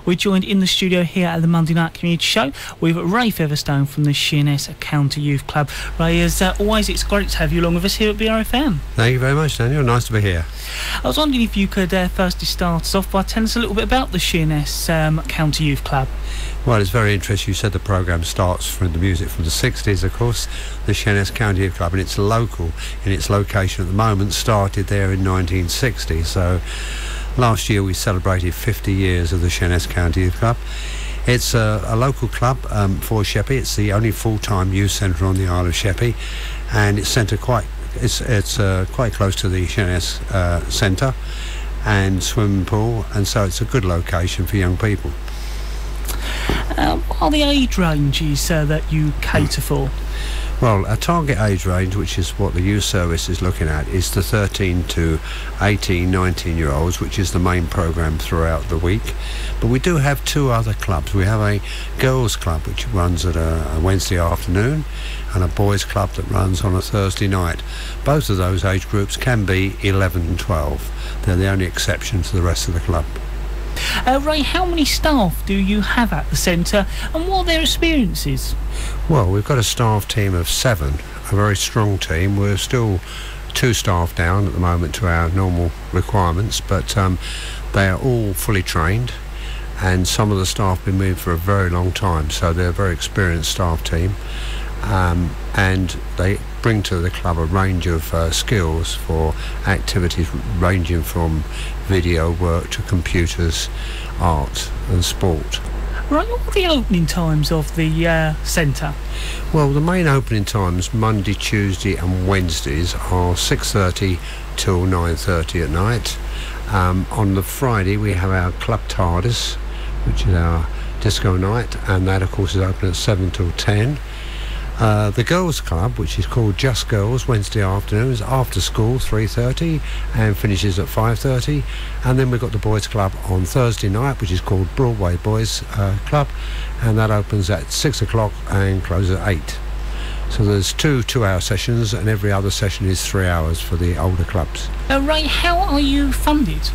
We're joined in the studio here at the Monday Night Community Show with Ray Featherstone from the Sheerness County Youth Club. Ray, as always, it's great to have you along with us here at BRFM. Thank you very much, Daniel. Nice to be here. I was wondering if you could firstly start us off by telling us a little bit about the Sheerness County Youth Club. Well, it's very interesting. You said the programme starts from the music from the 60s, of course, the Sheerness County Youth Club, and it's local in its location at the moment, started there in 1960. So last year we celebrated 50 years of the Sheerness County Youth Club. It's a local club for Sheppey. It's the only full-time youth centre on the Isle of Sheppey, and it's centred quite close to the Sheerness Centre and swimming pool, and so it's a good location for young people. What are the age ranges that you cater for? Well, our target age range, which is what the youth service is looking at, is the 13 to 18, 19-year-olds, which is the main programme throughout the week. But we do have two other clubs. We have a girls' club, which runs at a Wednesday afternoon, and a boys' club that runs on a Thursday night. Both of those age groups can be 11 and 12. They're the only exception to the rest of the club. Ray, how many staff do you have at the centre, and what are their experiences? Well, we've got a staff team of 7, a very strong team. We're still 2 staff down at the moment to our normal requirements, but they are all fully trained, and some of the staff have been moved for a very long time, so they're a very experienced staff team, and they bring to the club a range of skills for activities ranging from video work to computers, art and sport. Right, what are the opening times of the centre? Well, the main opening times, Monday, Tuesday and Wednesdays, are 6:30 till 9:30 at night. On the Friday we have our Club TARDIS, which is our disco night, and that of course is open at 7 till 10. The girls' club, which is called Just Girls, Wednesday afternoons, after school 3:30 and finishes at 5:30. And then we've got the boys' club on Thursday night, which is called Broadway Boys Club, and that opens at 6 o'clock and closes at 8. So there's 2 2-hour sessions, and every other session is 3 hours for the older clubs. Ray, how are you funded?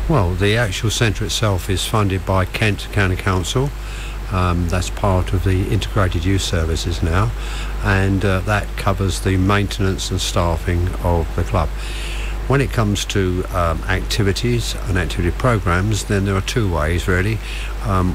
Well, the actual centre itself is funded by Kent County Council. That's part of the integrated youth services now, and that covers the maintenance and staffing of the club. When it comes to activities and activity programmes, then there are 2 ways really.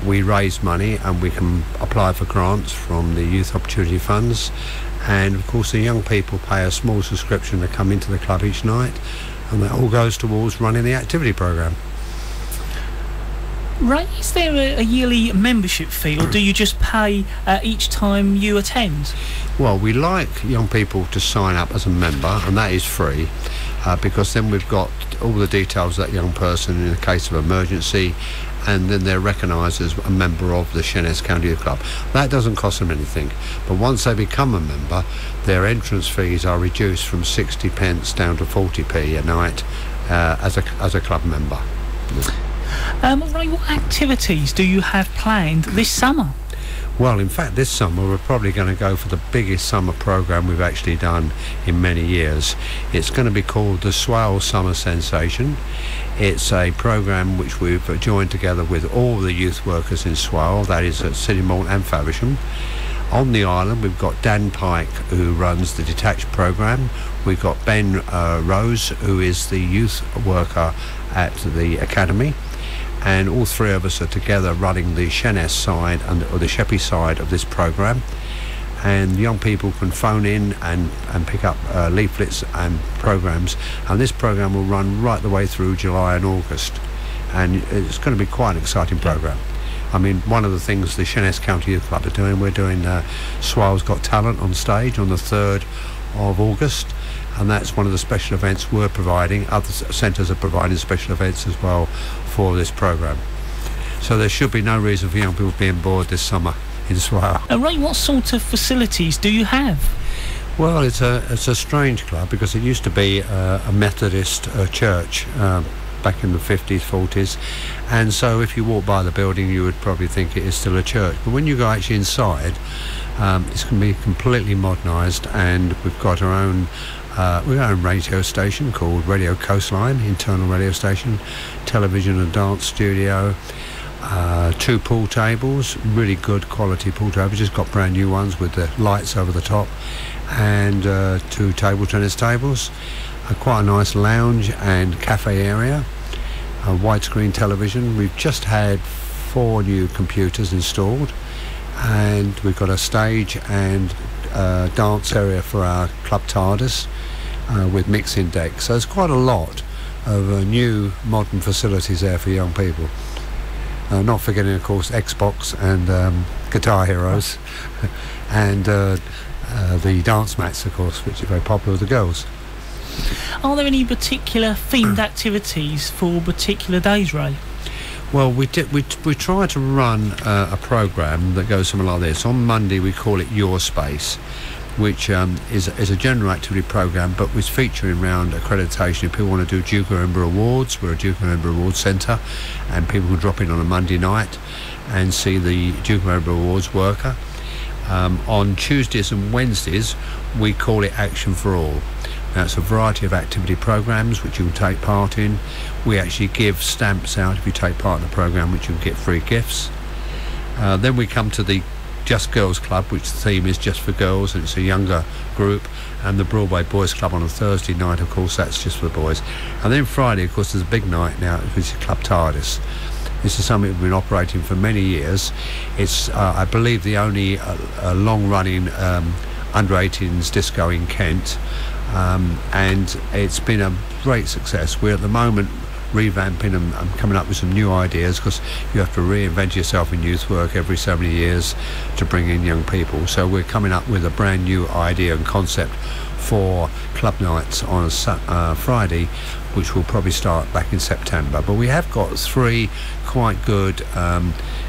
We raise money and we can apply for grants from the Youth Opportunity Funds, and of course the young people pay a small subscription to come into the club each night, and that all goes towards running the activity programme. Right, is there a yearly membership fee, or do you just pay each time you attend? Well, we like young people to sign up as a member, and that is free, because then we've got all the details of that young person in the case of emergency, and then they're recognised as a member of the Sheerness County Youth Club. That doesn't cost them anything, but once they become a member, their entrance fees are reduced from 60p down to 40p a night as a club member. Ray, what activities do you have planned this summer? Well, in fact, this summer we're probably going to go for the biggest summer programme we've actually done in many years. It's going to be called the Swale Summer Sensation. It's a programme which we've joined together with all the youth workers in Swale, that is at Cinnamon and Faversham. On the island we've got Dan Pike, who runs the detached programme. We've got Ben Rose, who is the youth worker at the academy, and all 3 of us are together running the Sheerness side or the Sheppey side of this programme. And young people can phone in and pick up leaflets and programmes, and this programme will run right the way through July and August, and it's going to be quite an exciting programme. I mean, one of the things the Sheerness County Youth Club are doing, we're doing Swale's Got Talent on stage on the 3rd of August, and that's one of the special events we're providing. Other centres are providing special events as well for this programme. So there should be no reason for young people being bored this summer in Swale. Ray, what sort of facilities do you have? Well, it's a strange club because it used to be a Methodist church back in the 50s, 40s, and so if you walk by the building you would probably think it is still a church, but when you go actually inside, it's going to be completely modernised, and we've got our own radio station called Radio Coastline, internal radio station, television and dance studio, 2 pool tables, really good quality pool tables, just got brand new ones with the lights over the top, and 2 table tennis tables, quite a nice lounge and cafe area, a widescreen television. We've just had 4 new computers installed, and we've got a stage and dance area for our club TARDIS with mixing decks. So there's quite a lot of new modern facilities there for young people. Not forgetting, of course, Xbox and Guitar Heroes and the dance mats, of course, which are very popular with the girls. Are there any particular themed activities for particular days, Ray? Well, we try to run a programme that goes something like this. On Monday we call it Your Space, which is a general activity programme, but was featuring around accreditation. If people want to do Duke of Edinburgh Awards, we're a Duke of Edinburgh Awards Centre, and people can drop in on a Monday night and see the Duke of Edinburgh Awards worker. On Tuesdays and Wednesdays we call it Action for All. Now, it's a variety of activity programmes which you can take part in. We actually give stamps out if you take part in the programme, which you can get free gifts. Then we come to the Just Girls Club, which the theme is just for girls, and it's a younger group, and the Broadway Boys Club on a Thursday night, of course, that's just for the boys. And then Friday, of course, there's a big night now, which is Club TARDIS. This is something we've been operating for many years. It's, I believe, the only long-running under-18s disco in Kent, and it's been a great success. We're at the moment revamping and coming up with some new ideas, because you have to reinvent yourself in youth work every so many years to bring in young people. So we're coming up with a brand new idea and concept for club nights on a Friday, which will probably start back in September. But we have got 3 quite good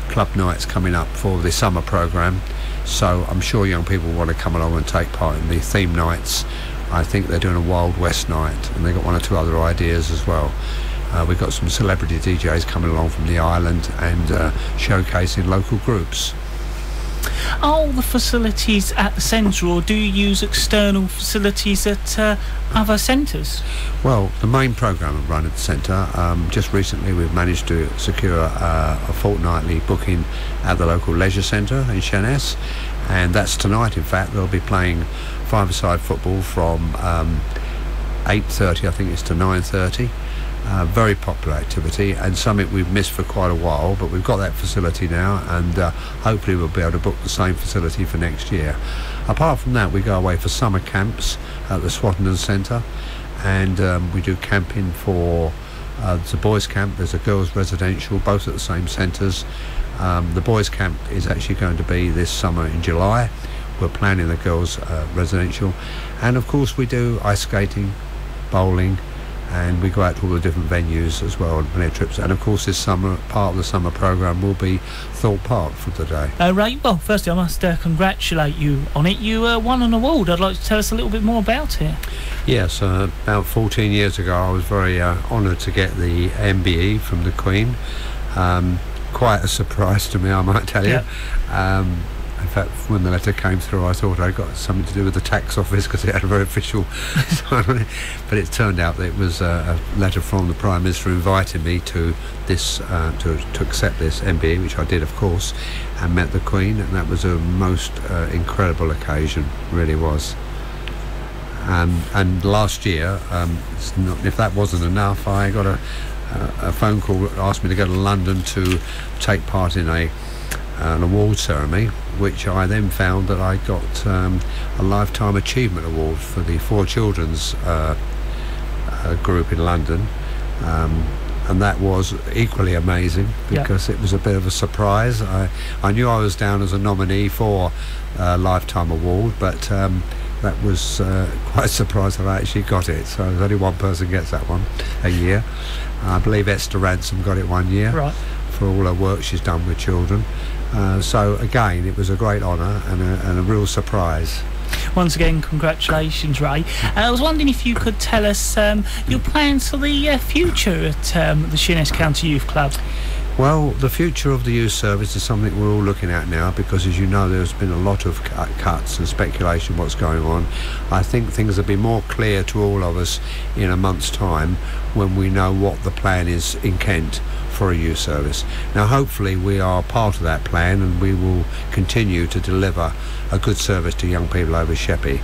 club nights coming up for the summer programme, so I'm sure young people want to come along and take part in the theme nights. I think they're doing a Wild West night, and they've got 1 or 2 other ideas as well. We've got some celebrity DJs coming along from the island and showcasing local groups. Are all the facilities at the centre, or do you use external facilities at other centres? Well, the main programme is run at the centre. Just recently we've managed to secure a fortnightly booking at the local leisure centre in Sheerness, and that's tonight. In fact, they'll be playing 5-a-side football from 8:30, I think it's, to 9:30. Very popular activity, and something we've missed for quite a while, but we've got that facility now, and hopefully we'll be able to book the same facility for next year. Apart from that, we go away for summer camps at the Swatton Centre, and we do camping for there's a boys camp, there's a girls residential, both at the same centres. The boys camp is actually going to be this summer in July. We're planning the girls residential, and of course we do ice skating, bowling, and we go out to all the different venues as well on many trips. And of course this summer, part of the summer programme will be Thorpe Park for the day. Ray, well, firstly I must congratulate you on it. You won an award. I'd like to tell us a little bit more about it. Yes, about 14 years ago I was very honoured to get the MBE from the Queen. Quite a surprise to me, I might tell you. Yeah. In fact, when the letter came through, I thought I got something to do with the tax office, because it had a very official sign on it. But it turned out that it was a letter from the Prime Minister inviting me to this to accept this MBE, which I did, of course, and met the Queen, and that was a most incredible occasion, really was. And last year, if that wasn't enough, I got a phone call that asked me to go to London to take part in an award ceremony, which I then found that I got a Lifetime Achievement Award for the 4 Children's group in London, and that was equally amazing, because it was a bit of a surprise. I knew I was down as a nominee for a Lifetime Award, but that was quite a surprise that I actually got it. So there's only 1 person gets that one a year. I believe Esther Ransom got it 1 year, right, for all her work she's done with children. So again, it was a great honour and a real surprise. Once again, congratulations, Ray. I was wondering if you could tell us your plans for the future at the Sheerness County Youth Club. Well, the future of the youth service is something we're all looking at now, because, as you know, there's been a lot of cuts and speculation what's going on. I think things will be more clear to all of us in a month's time, when we know what the plan is in Kent for a youth service. Now hopefully we are part of that plan, and we will continue to deliver a good service to young people over Sheppey.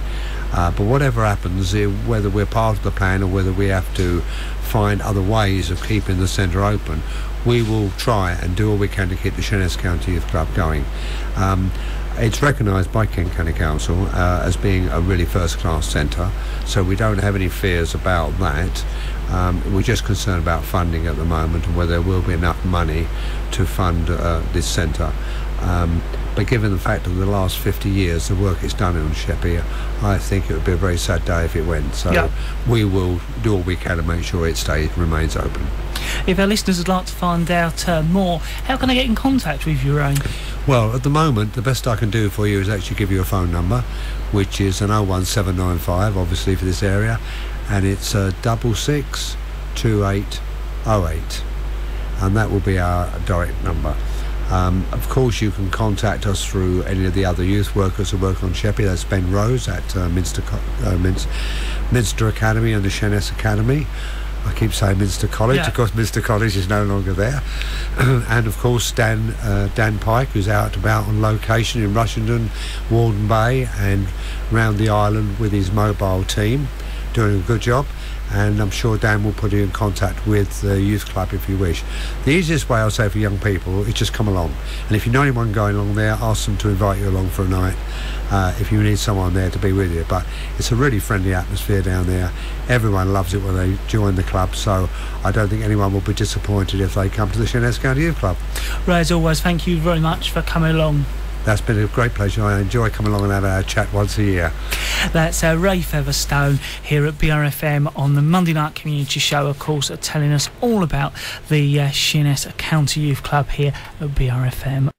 But whatever happens, whether we're part of the plan or whether we have to find other ways of keeping the centre open, we will try and do all we can to keep the Sheerness County Youth Club going. It's recognised by Kent County Council as being a really first-class centre, so we don't have any fears about that. We're just concerned about funding at the moment and whether there will be enough money to fund this centre. But given the fact that the last 50 years the work it's done on Sheppey, I think it would be a very sad day if it went. So we will do all we can to make sure it remains open. If our listeners would like to find out more, how can they get in contact with you, Ray? Well, at the moment, the best I can do for you is actually give you a phone number, which is an 01795, obviously for this area, and it's 662808, and that will be our direct number. Of course, you can contact us through any of the other youth workers who work on Sheppey. That's Ben Rose at Minster Academy and the Sheerness Academy. I keep saying Minster College, of course Minster College is no longer there. And of course Dan Pike, who's out about on location in Rushington, Walden Bay and round the island with his mobile team, doing a good job. And I'm sure Dan will put you in contact with the youth club if you wish. The easiest way, I'll say, for young people is just come along. And if you know anyone going along there, ask them to invite you along for a night if you need someone there to be with you. But it's a really friendly atmosphere down there. Everyone loves it when they join the club, so I don't think anyone will be disappointed if they come to the Sheerness County Youth Club. Ray, as always, thank you very much for coming along. That's been a great pleasure. I enjoy coming along and having a chat once a year. That's Ray Featherstone here at BRFM on the Monday Night Community Show, of course, telling us all about the Sheerness County Youth Club here at BRFM.